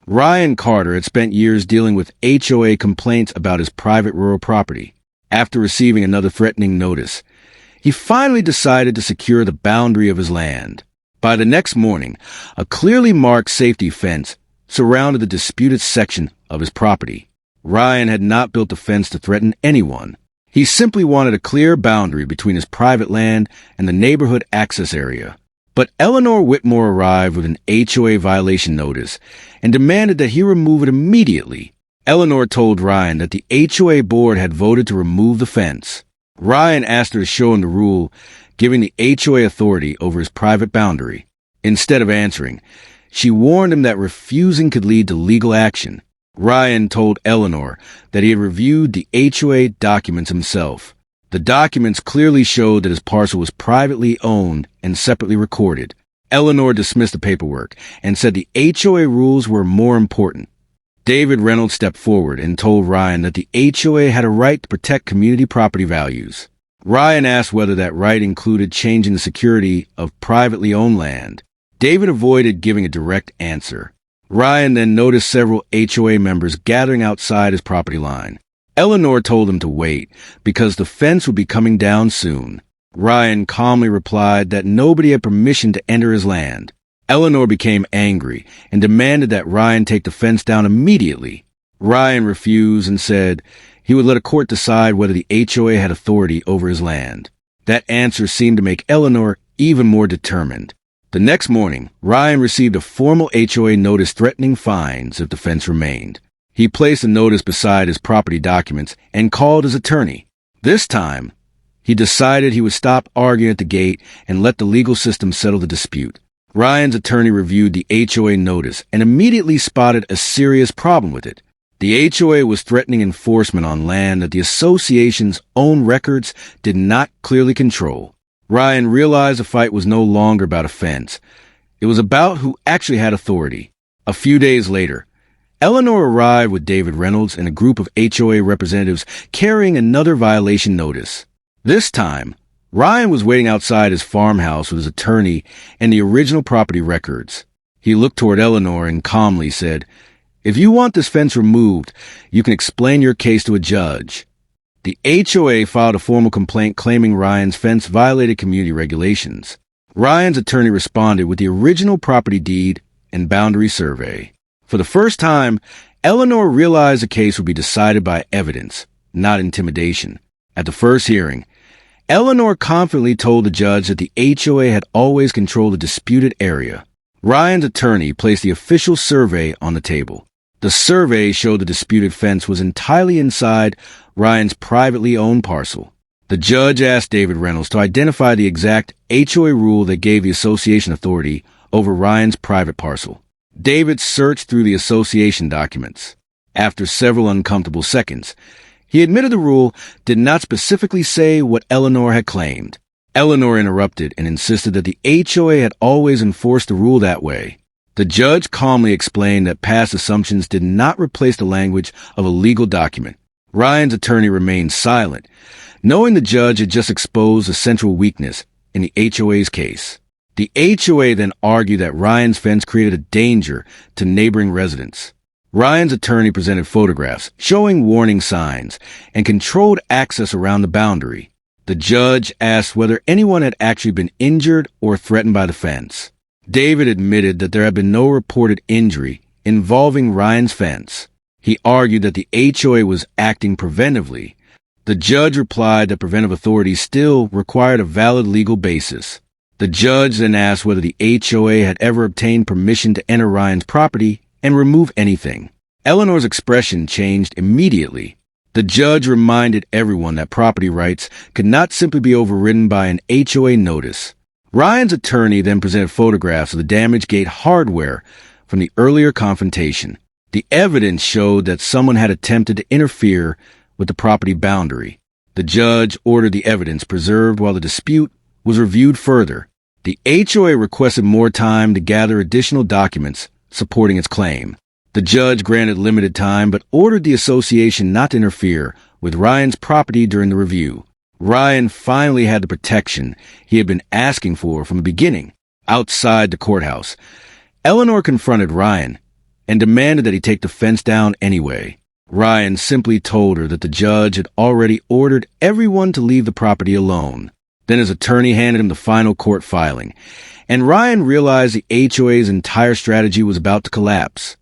Ryan Carter had spent years dealing with HOA complaints about his private rural property. After receiving another threatening notice, he finally decided to secure the boundary of his land. By the next morning, a clearly marked safety fence surrounded the disputed section of his property. Ryan had not built the fence to threaten anyone. He simply wanted a clear boundary between his private land and the neighborhood access area. But Eleanor Whitmore arrived with an HOA violation notice and demanded that he remove it immediately. Eleanor told Ryan that the HOA board had voted to remove the fence. Ryan asked her to show him the rule giving the HOA authority over his private boundary. Instead of answering, she warned him that refusing could lead to legal action. Ryan told Eleanor that he had reviewed the HOA documents himself. The documents clearly showed that his parcel was privately owned and separately recorded. Eleanor dismissed the paperwork and said the HOA rules were more important. David Reynolds stepped forward and told Ryan that the HOA had a right to protect community property values. Ryan asked whether that right included changing the security of privately owned land. David avoided giving a direct answer. Ryan then noticed several HOA members gathering outside his property line. Eleanor told him to wait because the fence would be coming down soon. Ryan calmly replied that nobody had permission to enter his land. Eleanor became angry and demanded that Ryan take the fence down immediately. Ryan refused and said he would let a court decide whether the HOA had authority over his land. That answer seemed to make Eleanor even more determined. The next morning, Ryan received a formal HOA notice threatening fines if the fence remained. He placed a notice beside his property documents and called his attorney. This time, he decided he would stop arguing at the gate and let the legal system settle the dispute. Ryan's attorney reviewed the HOA notice and immediately spotted a serious problem with it. The HOA was threatening enforcement on land that the association's own records did not clearly control. Ryan realized the fight was no longer about a fence. It was about who actually had authority. A few days later, Eleanor arrived with David Reynolds and a group of HOA representatives carrying another violation notice. This time, Ryan was waiting outside his farmhouse with his attorney and the original property records. He looked toward Eleanor and calmly said, "If you want this fence removed, you can explain your case to a judge." The HOA filed a formal complaint claiming Ryan's fence violated community regulations. Ryan's attorney responded with the original property deed and boundary survey. For the first time, Eleanor realized the case would be decided by evidence, not intimidation. At the first hearing, Eleanor confidently told the judge that the HOA had always controlled the disputed area. Ryan's attorney placed the official survey on the table. The survey showed the disputed fence was entirely inside Ryan's privately owned parcel. The judge asked David Reynolds to identify the exact HOA rule that gave the association authority over Ryan's private parcel. David searched through the association documents. After several uncomfortable seconds, he admitted the rule did not specifically say what Eleanor had claimed. Eleanor interrupted and insisted that the HOA had always enforced the rule that way. The judge calmly explained that past assumptions did not replace the language of a legal document. Ryan's attorney remained silent, knowing the judge had just exposed a central weakness in the HOA's case. The HOA then argued that Ryan's fence created a danger to neighboring residents. Ryan's attorney presented photographs showing warning signs and controlled access around the boundary. The judge asked whether anyone had actually been injured or threatened by the fence. David admitted that there had been no reported injury involving Ryan's fence. He argued that the HOA was acting preventively. The judge replied that preventive authority still required a valid legal basis. The judge then asked whether the HOA had ever obtained permission to enter Ryan's property and remove anything. Eleanor's expression changed immediately. The judge reminded everyone that property rights could not simply be overridden by an HOA notice. Ryan's attorney then presented photographs of the damaged gate hardware from the earlier confrontation. The evidence showed that someone had attempted to interfere with the property boundary. The judge ordered the evidence preserved while the dispute was reviewed further. The HOA requested more time to gather additional documents supporting its claim. The judge granted limited time but ordered the association not to interfere with Ryan's property during the review. Ryan finally had the protection he had been asking for from the beginning. Outside the courthouse, Eleanor confronted Ryan and demanded that he take the fence down anyway. Ryan simply told her that the judge had already ordered everyone to leave the property alone. Then his attorney handed him the final court filing, and Ryan realized the HOA's entire strategy was about to collapse.